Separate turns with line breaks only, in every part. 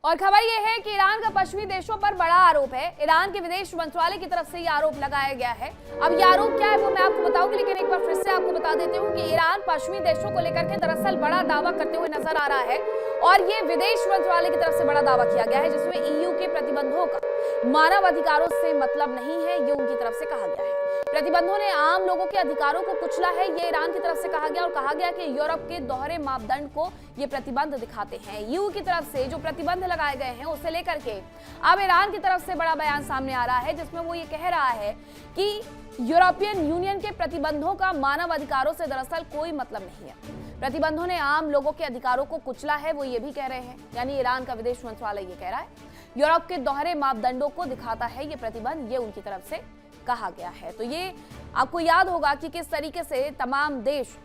और खबर यह है कि ईरान का पश्चिमी देशों पर बड़ा आरोप है। ईरान के विदेश मंत्रालय की तरफ से यह आरोप लगाया गया है। अब यह आरोप क्या है वो मैं आपको बताऊंगी, लेकिन एक बार फिर से आपको बता देती हूँ कि ईरान पश्चिमी देशों को लेकर के दरअसल बड़ा दावा करते हुए नजर आ रहा है और ये विदेश मंत्रालय की तरफ से बड़ा दावा किया गया है, जिसमें ईयू के प्रतिबंधों का मानव अधिकारों से मतलब नहीं है, ये उनकी तरफ से कहा गया है। प्रतिबंधों ने आम लोगों के अधिकारों को कुचला है, ये ईरान की तरफ से कहा गया और कहा गया कि यूरोप के दोहरे मापदंड को ये प्रतिबंध दिखाते हैं। ईयू की तरफ से जो प्रतिबंध लगाए गए हैं उसे लेकर के अब ईरान की तरफ से बड़ा बयान सामने आ रहा है, जिसमें वो ये कह रहा है कि यूरोपियन यूनियन के प्रतिबंधों का मानव अधिकारों से दरअसल कोई मतलब नहीं है। प्रतिबंधों ने आम लोगों के अधिकारों को कुचला है, वो ये भी कह रहे हैं, यानी ईरान का विदेश मंत्रालय ये कह रहा है यूरोप के दोहरे मापदंडों को दिखाता है ये प्रतिबंध, ये उनकी तरफ से कहा गया है। तो ये आपको याद होगा कि किस तरीके से तमाम देश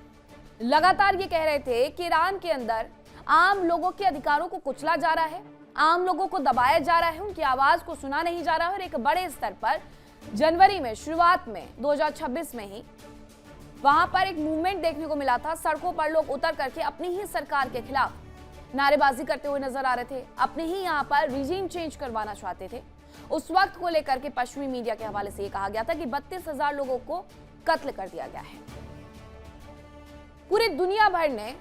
लगातार ये कह रहे थे कि ईरान के अंदर आम लोगों के अधिकारों को कुचला जा रहा है, आम लोगों को दबाया जा रहा है, उनकी आवाज को सुना नहीं जा रहा है। और एक बड़े स्तर पर जनवरी में, शुरुआत में 2026 में ही वहां पर एक मूवमेंट देखने को मिला था। सड़कों पर लोग उतर करके अपनी ही सरकार के खिलाफ नारेबाजी करते हुए नजर आ रहे थे, अपने ही यहाँ पर रिजीम चेंज करवाना चाहते थे। उस वक्त को लेकर के पश्चिमी मीडिया के हवाले से यह कहा गया था कि 32,000 लोगों को कत्ल कर दिया गया है। पूरी दुनिया भर ने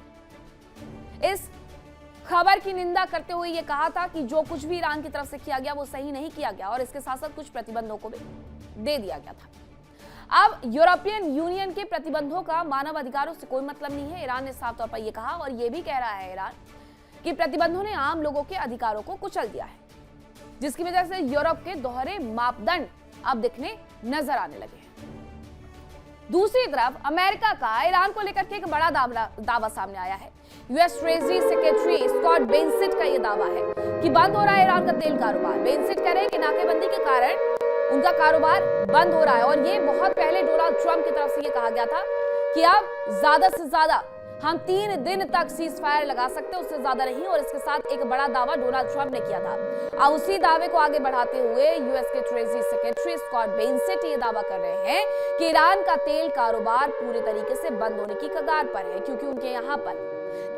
इस खबर की निंदा करते हुए यह कहा था कि जो कुछ भी ईरान की तरफ से किया गया वो सही नहीं किया गया और इसके साथ साथ कुछ प्रतिबंधों को भी दे दिया गया था। अब यूरोपियन यूनियन के प्रतिबंधों का मानव अधिकारों से कोई मतलब नहीं है, ईरान ने साफ तौर पर यह कहा और यह भी कह रहा है ईरान कि प्रतिबंधों ने आम लोगों के अधिकारों को कुचल दिया है, जिसकी वजह से यूरोप के दोहरे मापदंड अब दिखने नजर आने लगे हैं। दूसरी तरफ अमेरिका का ईरान को लेकर के एक बड़ा दावा सामने आया है। यूएस ट्रेजरी सेक्रेटरी स्कॉट बेंसेट का यह दावा है कि बंद हो रहा है ईरान का तेल कारोबार। बेंसेट कह रहे हैं कि नाकेबंदी के कारण उनका कारोबार बंद हो रहा है और ये बहुत पहले डोनाल्ड ट्रंप की तरफ से ये कहा गया था कि अब ज्यादा से ज्यादा हम 3 दिन तक सीज फायर लगा सकते हैं, उससे ज्यादा नहीं। और इसके साथ एक बड़ा दावा डोनाल्ड ट्रंप ने किया था। अब उसी दावे को आगे बढ़ाते हुए यूएस के ट्रेजरी सेक्रेटरी स्कॉट बेंसेट ये दावा कर रहे हैं कि ईरान का तेल कारोबार पूरे तरीके से बंद होने की कगार पर है, क्योंकि उनके यहाँ पर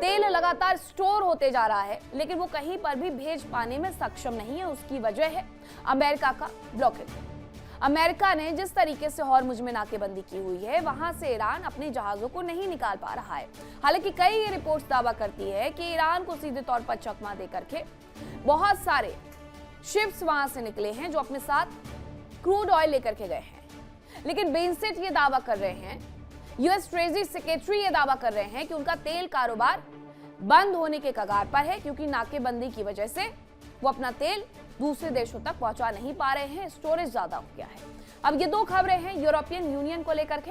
तेल लगातार स्टोर होते जा रहा है, लेकिन वो कहीं पर भी भेज पाने में सक्षम नहीं है। उसकी वजह है अमेरिका का ब्लॉकेड। अमेरिका ने जिस तरीके से हॉर्मुज में नाकेबंदी की हुई है, वहां से ईरान अपने जहाजों को नहीं निकाल पा रहा है। हालांकि कई रिपोर्ट्स दावा करती है कि ईरान को सीधे तौर पर चकमा दे करके बहुत सारे शिप्स वहां से निकले हैं जो अपने साथ क्रूड ऑयल लेकर के गए हैं। लेकिन बेंसेट ये दावा कर रहे हैं, यूएस ट्रेजरी सेक्रेटरी ये दावा कर रहे हैं कि उनका तेल कारोबार बंद होने के कगार पर है, क्योंकि नाकेबंदी की वजह से वो अपना तेल दूसरे देशों तक पहुंचा नहीं पा रहे हैं, स्टोरेज ज्यादा हो गया है। अब ये दो खबरें हैं यूरोपियन यूनियन को लेकर के।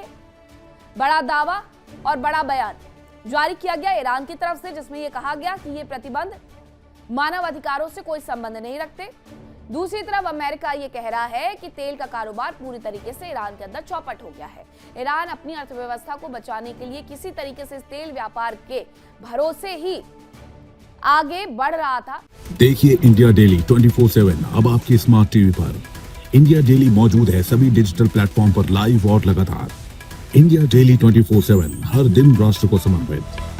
बड़ा दावा और बड़ा बयान जारी किया गया ईरान की तरफ से, जिसमें यह कहा गया कि ये प्रतिबंध मानव अधिकारों से कोई संबंध नहीं रखते। दूसरी तरफ अमेरिका ये कह रहा है कि तेल का कारोबार पूरी तरीके से ईरान के अंदर चौपट हो गया है। ईरान अपनी अर्थव्यवस्था को बचाने के लिए किसी तरीके से तेल व्यापार के भरोसे ही आगे बढ़ रहा था।
देखिए इंडिया डेली 24/7 अब आपके स्मार्ट टीवी पर। इंडिया डेली मौजूद है सभी डिजिटल प्लेटफॉर्म पर लाइव और लगातार। इंडिया डेली 24/7 हर दिन राष्ट्र को समर्पित।